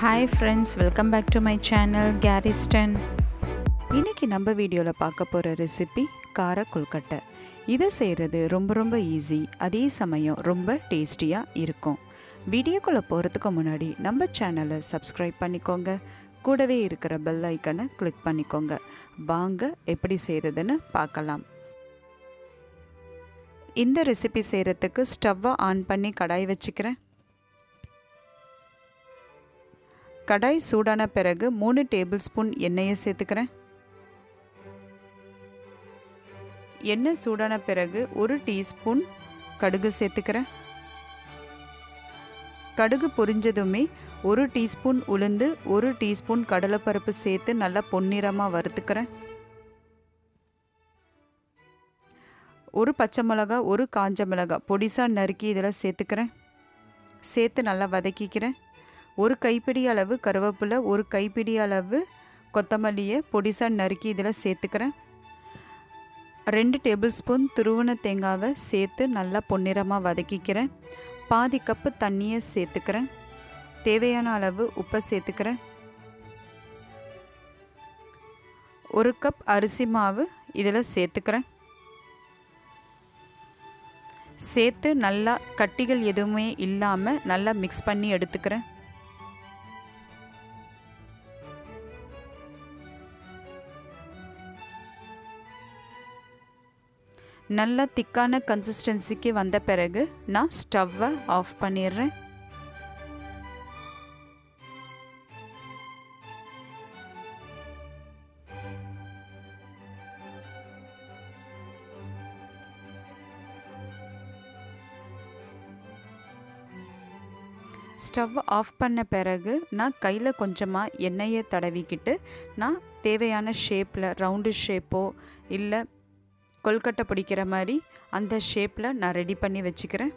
Hi friends, welcome back to my channel கேரிஸ்டன். இன்றைக்கி நம்ம வீடியோவில் பார்க்க போகிற ரெசிபி கார கொழுக்கட்டை. இதை செய்கிறது ரொம்ப ஈஸி, அதே சமயம் ரொம்ப டேஸ்டியாக இருக்கும். வீடியோக்குள்ளே போகிறதுக்கு முன்னாடி நம்ம சேனலை சப்ஸ்கிரைப் பண்ணிக்கோங்க, கூடவே இருக்கிற பெல் ஐக்கனை கிளிக் பண்ணிக்கோங்க. வாங்க எப்படி செய்கிறதுன்னு பார்க்கலாம். இந்த ரெசிபி செய்கிறதுக்கு ஸ்டவ்வை ஆன் பண்ணி கடாய் வச்சுக்கிறேன். கடாய் சூடான பிறகு 3 டேபிள் ஸ்பூன் எண்ணெயை சேர்த்துக்கிறேன். எண்ணெய் சூடான பிறகு 1 டீஸ்பூன் கடுகு சேர்த்துக்கிறேன். கடுகு பொரிஞ்சதுமே 1 டீஸ்பூன் உளுந்து, 1 டீஸ்பூன் கடலைப்பருப்பு சேர்த்து நல்லா பொன்னிறமாக வறுத்துக்கிறேன். 1 பச்சை மிளகா, 1 காஞ்ச மிளகாய் பொடிசாக நறுக்கி இதில் சேர்த்துக்கிறேன். சேர்த்து நல்லா வதக்கிக்கிறேன். 1 கைப்பிடி அளவு கருவேப்பிலை, 1 கைப்பிடி அளவு கொத்தமல்லியை பொடிசாக நறுக்கி இதில் சேர்த்துக்கிறேன். 2 டேபிள் ஸ்பூன் துருவன தேங்காவை சேர்த்து நல்லா பொன்னிறமாக வதக்கிக்கிறேன். பாதி கப்பு தண்ணியை சேர்த்துக்கிறேன். தேவையான அளவு உப்பை சேர்த்துக்கிறேன். 1 கப் அரிசி மாவு இதில் சேர்த்துக்கிறேன். சேர்த்து நல்லா கட்டிகள் எதுவுமே இல்லாமல் நல்லா மிக்ஸ் பண்ணி எடுத்துக்கிறேன். நல்லா திக்கான கன்சிஸ்டன்சிக்கு வந்த பிறகு நான் ஸ்டவ்வை ஆஃப் பண்ணிடுறேன். ஸ்டவ் ஆஃப் பண்ண பிறகு நான் கையில் கொஞ்சமாக எண்ணெயை தடவிக்கிட்டு நான் தேவையான ஷேப்பில் ரவுண்டு ஷேப்போ இல்லை கொழுக்கட்டை பிடிக்கிற மாதிரி அந்த ஷேப்பில் நான் ரெடி பண்ணி வச்சுக்கிறேன்.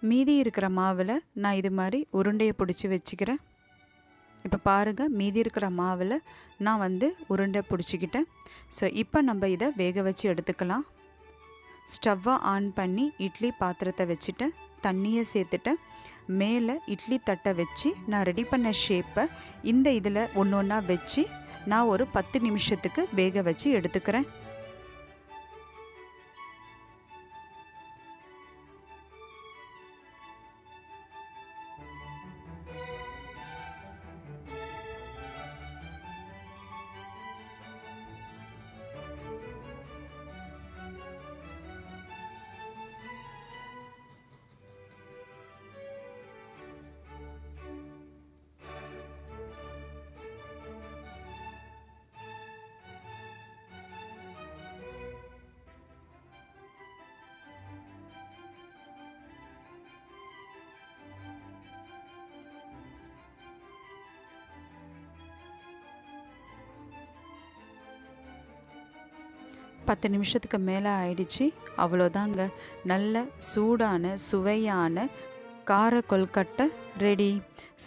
மீதி இருக்கிற மாவில் நான் இது மாதிரி உருண்டையை பிடிச்சி வச்சுக்கிறேன். இப்போ பாருங்கள், மீதி இருக்கிற மாவில் நான் உருண்டை பிடிச்சிக்கிட்டேன். ஸோ இப்போ நம்ம இதை வேக வச்சு எடுத்துக்கலாம். ஸ்டவ்வை ஆன் பண்ணி இட்லி பாத்திரத்தை வச்சுட்டேன். தண்ணியை சேர்த்துட்டேன். மேலே இட்லி தட்டை வச்சு நான் ரெடி பண்ண ஷேப்பை இந்த இதில் ஒன்று ஒன்றா வச்சு நான் ஒரு 10 நிமிஷத்துக்கு வேக வச்சு எடுத்துக்கிறேன். பத்து நிமிஷத்துக்கு மேலே ஆயிடுச்சு. அவ்வளோதாங்க, நல்ல சூடான சுவையான கார கொழுக்கட்டை ரெடி.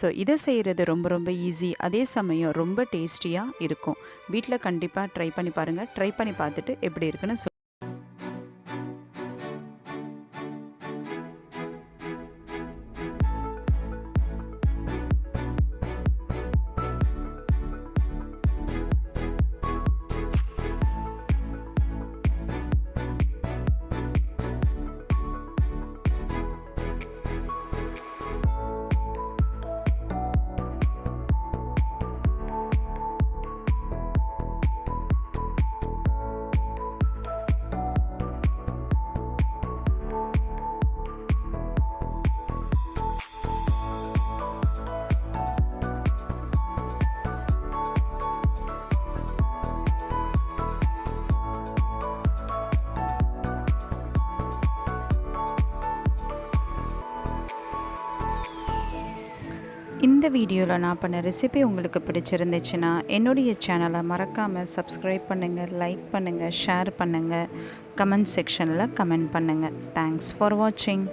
ஸோ இதை செய்கிறது ரொம்ப ஈஸி, அதே சமயம் ரொம்ப டேஸ்டியாக இருக்கும். வீட்டில் கண்டிப்பாக ட்ரை பண்ணி பாருங்கள். ட்ரை பண்ணி பார்த்துட்டு எப்படி இருக்குன்னு இந்த வீடியோவில் நான் பண்ண ரெசிபி உங்களுக்கு பிடிச்சிருந்துச்சுன்னா என்னுடைய சேனலை மறக்காமல் சப்ஸ்கிரைப் பண்ணுங்கள், லைக் பண்ணுங்கள், ஷேர் பண்ணுங்கள், கமெண்ட் செக்ஷனில் கமெண்ட் பண்ணுங்கள். தேங்க்ஸ் ஃபார் வாட்சிங்.